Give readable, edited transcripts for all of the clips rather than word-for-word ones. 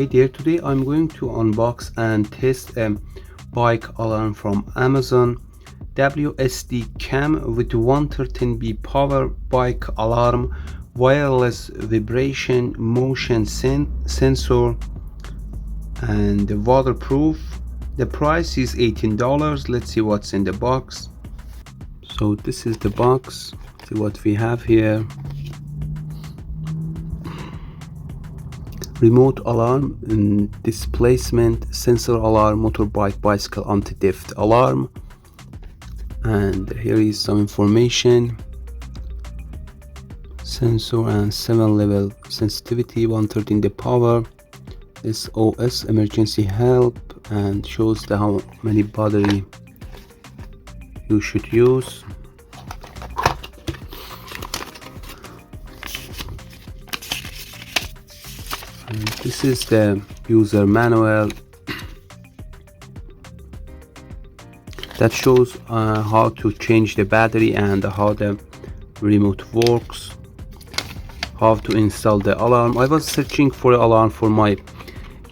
Hey there, today I'm going to unbox and test a bike alarm from Amazon. Wsdcam with 113dB power bike alarm, wireless vibration motion sensor, and waterproof. The price is $18. Let's see what's in the box. So this is the box. See what we have here. Remote alarm, displacement sensor alarm, motorbike bicycle anti-theft alarm, and here is some information. Sensor and 7-level sensitivity, 113 the power, SOS emergency help, and shows how many battery you should use. And this is the user manual that shows how to change the battery and how the remote works, how to install the alarm. I was searching for an alarm for my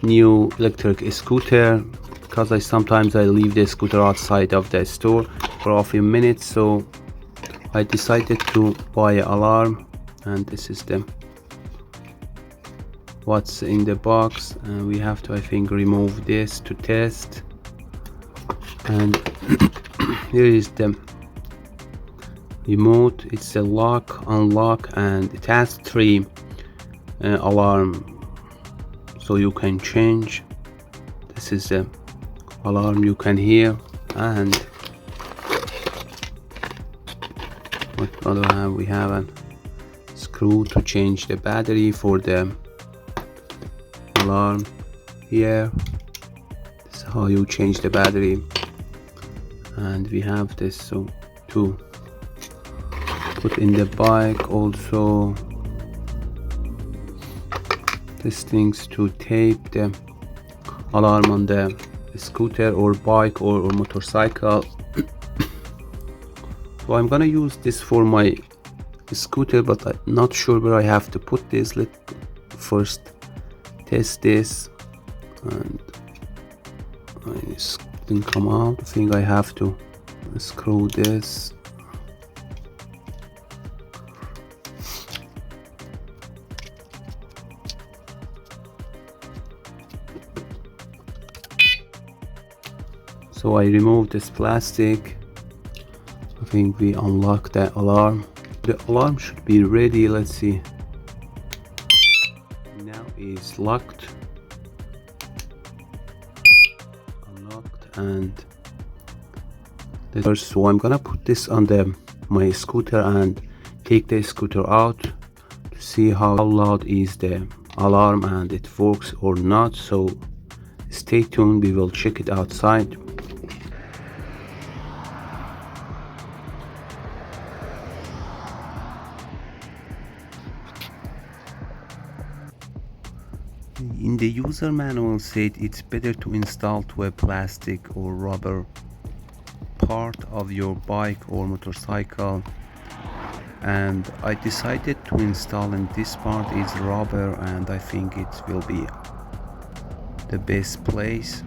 new electric scooter because sometimes I leave the scooter outside of the store for a few minutes, so I decided to buy an alarm. And this is what's in the box, and we have to, I think, remove this to test. And here is the remote. It's a lock, unlock, and it has 3 alarm, so you can change. This is the alarm you can hear. And what other hand we have? A screw to change the battery for the alarm. Here, this is how you change the battery. And we have this so to put in the bike. Also these things to tape the alarm on the scooter or bike or motorcycle. So I'm gonna use this for my scooter, but I'm not sure where I have to put this. Let's first test this, and it didn't come out. I think I have to screw this. So I removed this plastic. I think we unlock the alarm. The alarm should be ready. Let's see. Now is locked, unlocked, and so I'm gonna put this on my scooter and take the scooter out to see how loud is the alarm and it works or not. So stay tuned, we will check it outside. In the user manual said it's better to install to a plastic or rubber part of your bike or motorcycle, and I decided to install, and this part is rubber, and I think it will be the best place.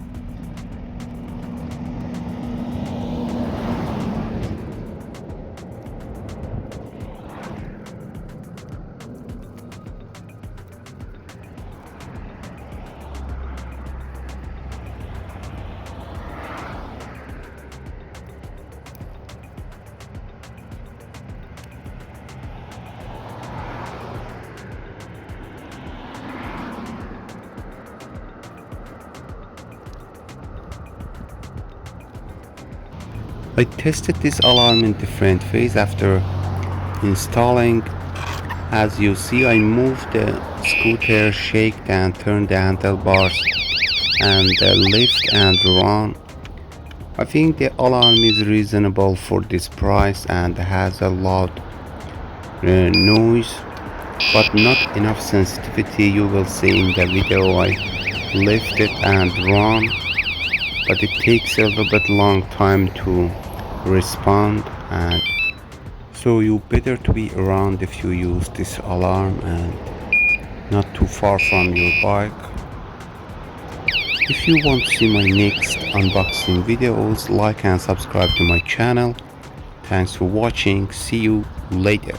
I tested this alarm in different ways after installing. As you see, I moved the scooter, shake and turn the handlebars, and lift and run. I think the alarm is reasonable for this price and has a loud noise, but not enough sensitivity. You will see in the video I lift it and run, but it takes a little bit long time to respond, and so you better to be around if you use this alarm and not too far from your bike. If you want to see my next unboxing videos, like and subscribe to my channel. Thanks for watching. See you later.